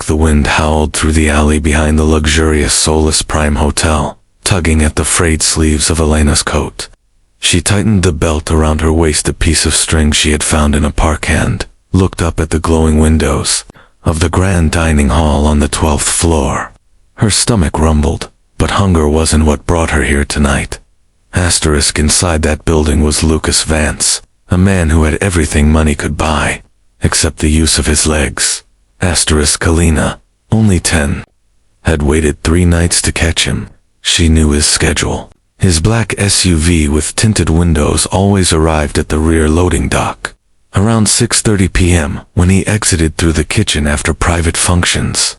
The wind howled through the alley behind the luxurious Soulless Prime Hotel, tugging at the frayed sleeves of Elena's coat. She tightened the belt around her waist, a piece of string she had found in a park hand, looked up at the glowing windows of the grand dining hall on the 12th floor. Her stomach rumbled, but hunger wasn't what brought her here tonight. Inside that building was Lucas Vance, a man who had everything money could buy, except the use of his legs. Alina, only 10, had waited 3 nights to catch him. She knew his schedule. His black SUV with tinted windows always arrived at the rear loading dock around 6:30 p.m. when he exited through the kitchen after private functions.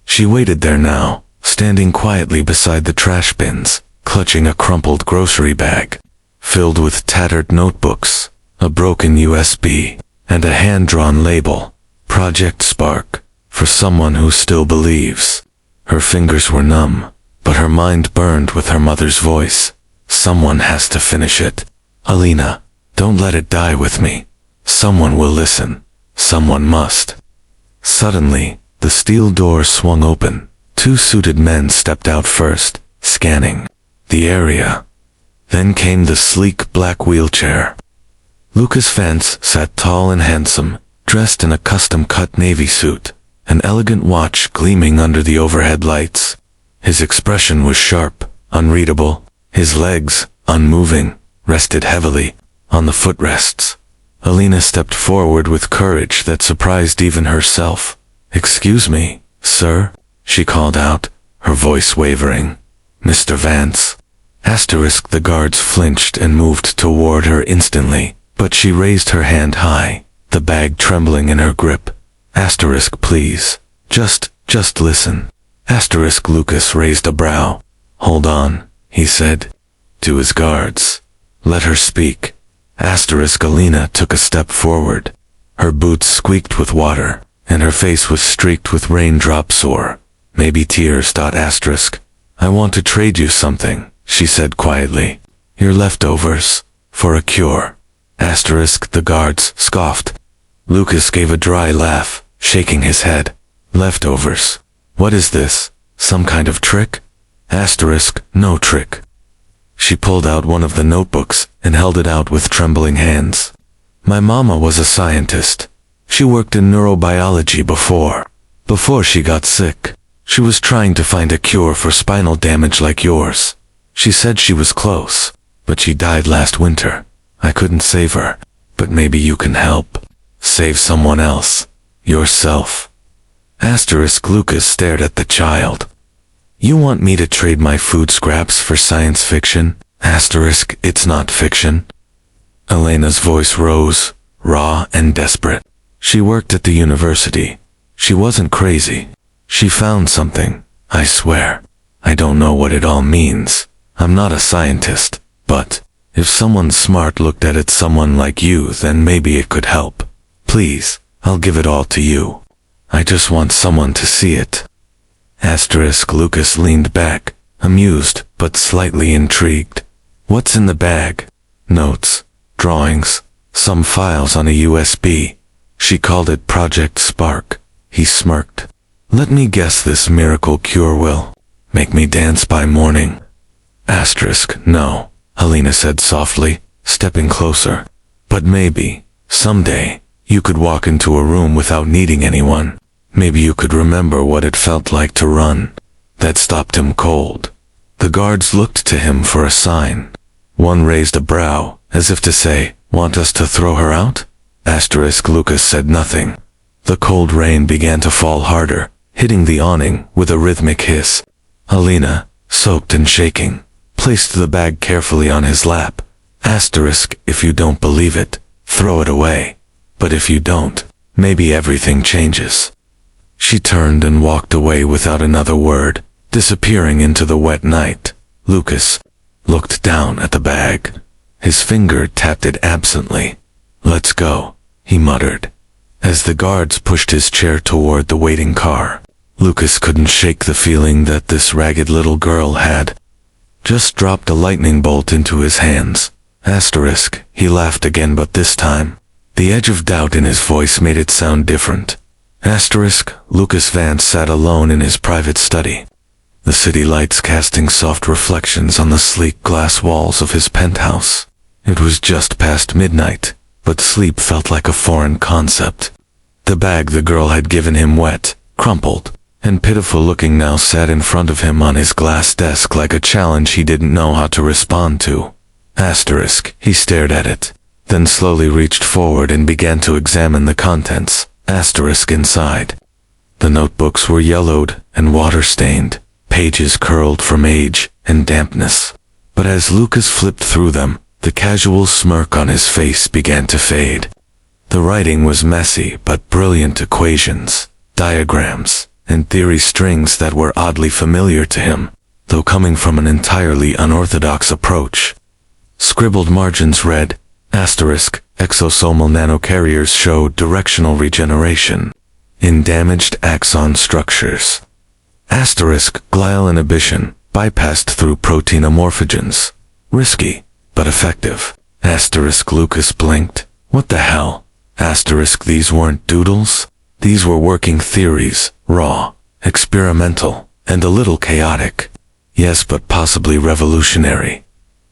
She waited there now, standing quietly beside the trash bins, clutching a crumpled grocery bag filled with tattered notebooks, a broken USB, and a hand-drawn label, Project Spark, for someone who still believes. Her fingers were numb, but her mind burned with her mother's voice. Someone has to finish it. Alina, don't let it die with me. Someone will listen. Someone must. Suddenly, the steel door swung open. 2 suited men stepped out first, scanning the area. Then came the sleek black wheelchair. Lucas Vance sat tall and handsome, dressed in a custom-cut navy suit, an elegant watch gleaming under the overhead lights. His expression was sharp, unreadable. His legs, unmoving, rested heavily on the footrests. Alina stepped forward with courage that surprised even herself. "Excuse me, sir," she called out, her voice wavering. "Mr. Vance." The guards flinched and moved toward her instantly, but she raised her hand high, the bag trembling in her grip. Please. Just listen." Lucas raised a brow. "Hold on," he said to his guards. "Let her speak." Alina took a step forward. Her boots squeaked with water, and her face was streaked with raindrops or maybe tears. "I want to trade you something," she said quietly. "Your leftovers, for a cure." The guards scoffed. Lucas gave a dry laugh, shaking his head. "Leftovers? What is this? Some kind of trick?" "No trick." She pulled out one of the notebooks and held it out with trembling hands. "My mama was a scientist. She worked in neurobiology before she got sick. She was trying to find a cure for spinal damage like yours. She said she was close, but she died last winter. I couldn't save her, but maybe you can help. Save someone else. Yourself." Lucas stared at the child. "You want me to trade my food scraps for science fiction? It's not fiction." Elena's voice rose, raw and desperate. She worked at the university. She wasn't crazy. She found something, I swear. I don't know what it all means. I'm not a scientist, but if someone smart looked at it, someone like you, then maybe it could help. Please, I'll give it all to you. I just want someone to see it." Lucas leaned back, amused but slightly intrigued. "What's in the bag?" "Notes, drawings, some files on a USB. She called it Project Spark." He smirked. "Let me guess, this miracle cure will make me dance by morning." "No," Alina said softly, stepping closer. "But maybe, someday, you could walk into a room without needing anyone. Maybe you could remember what it felt like to run." That stopped him cold. The guards looked to him for a sign. One raised a brow, as if to say, "Want us to throw her out?" Lucas said nothing. The cold rain began to fall harder, hitting the awning with a rhythmic hiss. Alina, soaked and shaking, placed the bag carefully on his lap. "If you don't believe it, throw it away. But if you don't, maybe everything changes." She turned and walked away without another word, disappearing into the wet night. Lucas looked down at the bag. His finger tapped it absently. "Let's go," he muttered, as the guards pushed his chair toward the waiting car. Lucas couldn't shake the feeling that this ragged little girl had just dropped a lightning bolt into his hands. He laughed again, but this time, the edge of doubt in his voice made it sound different. Asterisk, Lucas Vance sat alone in his private study, the city lights casting soft reflections on the sleek glass walls of his penthouse. It was just past midnight, but sleep felt like a foreign concept. The bag the girl had given him, wet, crumpled, and pitiful-looking, now sat in front of him on his glass desk like a challenge he didn't know how to respond to. Asterisk, he stared at it, then slowly reached forward and began to examine the contents. Asterisk, inside. The notebooks were yellowed and water-stained, pages curled from age and dampness. But as Lucas flipped through them, the casual smirk on his face began to fade. The writing was messy but brilliant, equations, diagrams, and theory strings that were oddly familiar to him, though coming from an entirely unorthodox approach. Scribbled margins read, asterisk, exosomal nanocarriers show directional regeneration in damaged axon structures. Asterisk, glial inhibition bypassed through protein amorphogens. Risky, but effective. Asterisk, Lucas blinked. What the hell? Asterisk, these weren't doodles. These were working theories, raw, experimental, and a little chaotic. Yes, but possibly revolutionary.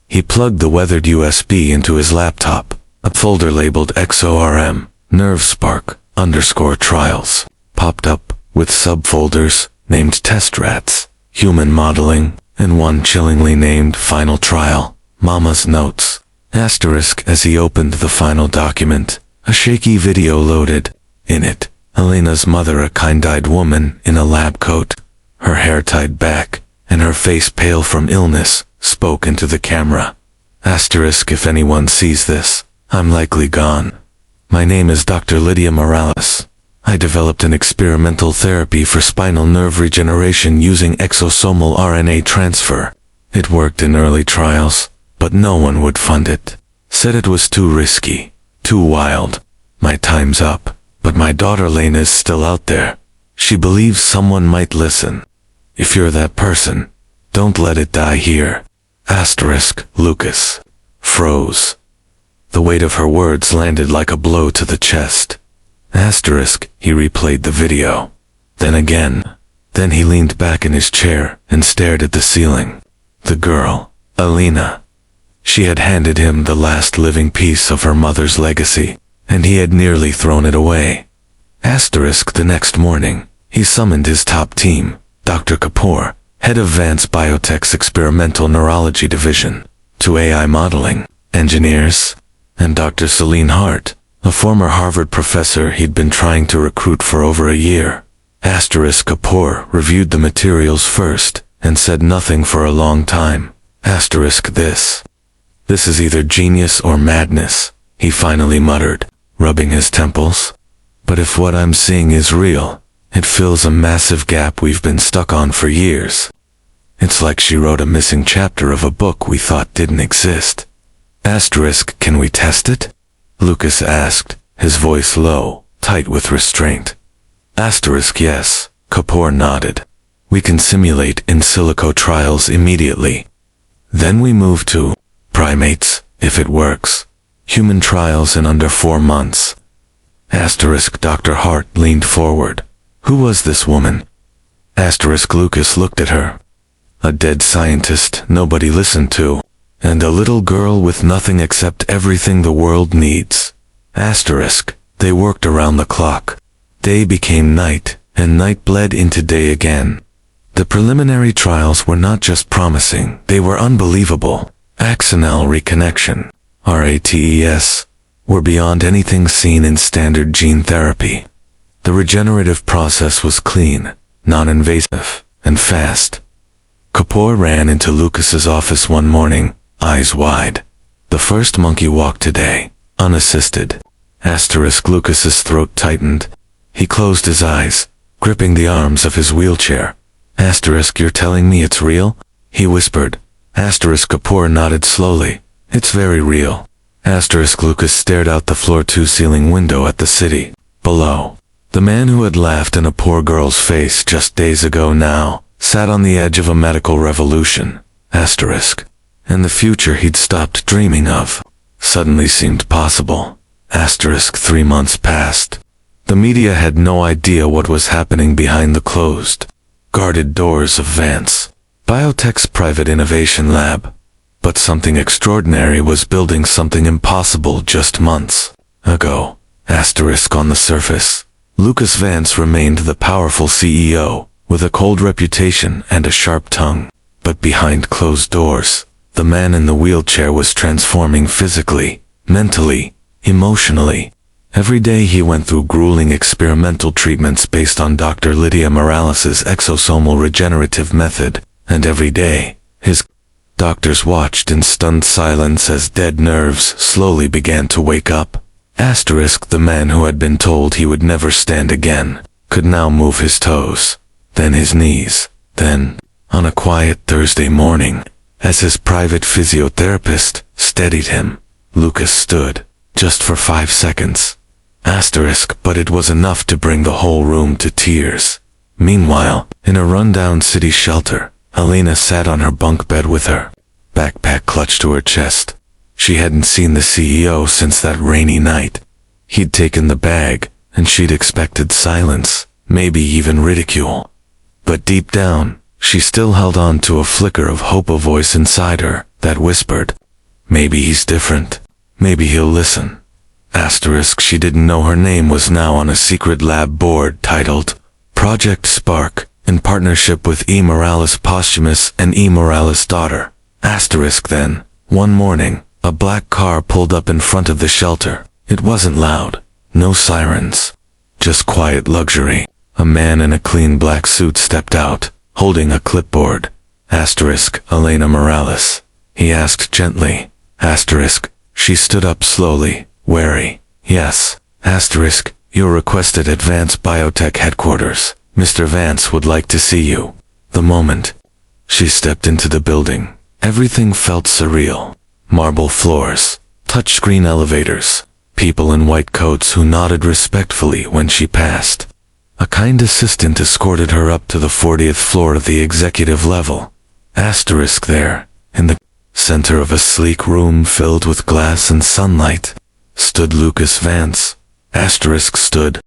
He plugged the weathered USB into his laptop. A folder labeled XORM, Nerve Spark, _trials, popped up, with subfolders named Test Rats, Human Modeling, and one chillingly named Final Trial, Mama's Notes. Asterisk, as he opened the final document, a shaky video loaded. In it, Elena's mother, a kind-eyed woman in a lab coat, her hair tied back, and her face pale from illness, spoke into the camera. Asterisk, if anyone sees this, I'm likely gone. My name is Dr. Lydia Morales. I developed an experimental therapy for spinal nerve regeneration using exosomal RNA transfer. It worked in early trials, but no one would fund it. Said it was too risky, too wild. My time's up, but my daughter Lena is still out there. She believes someone might listen. If you're that person, don't let it die here. Asterisk, Lucas froze. The weight of her words landed like a blow to the chest. Asterisk, he replayed the video. Then again. Then he leaned back in his chair and stared at the ceiling. The girl, Elena. She had handed him the last living piece of her mother's legacy, and he had nearly thrown it away. Asterisk, the next morning, he summoned his top team, Dr. Kapoor, head of Vance Biotech's experimental neurology division, to AI modeling, engineers, and Dr. Celine Hart, a former Harvard professor he'd been trying to recruit for over a year. Asterisk, Kapoor reviewed the materials first and said nothing for a long time. Asterisk, this is either genius or madness, he finally muttered, rubbing his temples. But if what I'm seeing is real, it fills a massive gap we've been stuck on for years. It's like she wrote a missing chapter of a book we thought didn't exist. Asterisk, can we test it? Lucas asked, his voice low, tight with restraint. Asterisk, yes, Kapoor nodded. We can simulate in silico trials immediately. Then we move to primates, if it works. Human trials in under 4 months. Asterisk, Dr. Hart leaned forward. Who was this woman? Asterisk, Lucas looked at her. A dead scientist nobody listened to, and a little girl with nothing except everything the world needs. Asterisk, they worked around the clock. Day became night, and night bled into day again. The preliminary trials were not just promising, they were unbelievable. Axonal reconnection, RATES, were beyond anything seen in standard gene therapy. The regenerative process was clean, non-invasive, and fast. Kapoor ran into Lucas's office one morning, eyes wide. The first monkey walked today, unassisted. Asterisk, Lucas's throat tightened. He closed his eyes, gripping the arms of his wheelchair. Asterisk, you're telling me it's real? He whispered. Asterisk, Kapoor nodded slowly. It's very real. Asterisk, Lucas stared out the floor-to-ceiling window at the city below. The man who had laughed in a poor girl's face just days ago now sat on the edge of a medical revolution. Asterisk. And the future he'd stopped dreaming of suddenly seemed possible. Asterisk, 3 months passed. The media had no idea what was happening behind the closed, guarded doors of Vance Biotech's private innovation lab. But something extraordinary was building something impossible just months ago. Asterisk on the surface. Lucas Vance remained the powerful CEO, with a cold reputation and a sharp tongue. But behind closed doors, the man in the wheelchair was transforming physically, mentally, emotionally. Every day he went through grueling experimental treatments based on Dr. Lydia Morales' exosomal regenerative method, and every day, his doctors watched in stunned silence as dead nerves slowly began to wake up. Asterisk, the man who had been told he would never stand again, could now move his toes, then his knees, then, on a quiet Thursday morning, as his private physiotherapist steadied him, Lucas stood, just for 5 seconds. Asterisk, but it was enough to bring the whole room to tears. Meanwhile, in a rundown city shelter, Elena sat on her bunk bed with her backpack clutched to her chest. She hadn't seen the CEO since that rainy night. He'd taken the bag, and she'd expected silence, maybe even ridicule. But deep down, she still held on to a flicker of hope, a voice inside her that whispered, maybe he's different. Maybe he'll listen. Asterisk, she didn't know her name was now on a secret lab board titled Project Spark, in partnership with E. Morales Posthumous and E. Morales' daughter. Asterisk, then, one morning, a black car pulled up in front of the shelter. It wasn't loud, no sirens, just quiet luxury. A man in a clean black suit stepped out, holding a clipboard. Asterisk, Elena Morales. He asked gently. Asterisk, she stood up slowly, wary. Yes. Asterisk, you're requested at Vance Biotech headquarters. Mr. Vance would like to see you. The moment she stepped into the building, everything felt surreal. Marble floors, touchscreen elevators, people in white coats who nodded respectfully when she passed. A kind assistant escorted her up to the 40th floor of the executive level. Asterisk, there, in the center of a sleek room filled with glass and sunlight, stood Lucas Vance. Asterisk stood,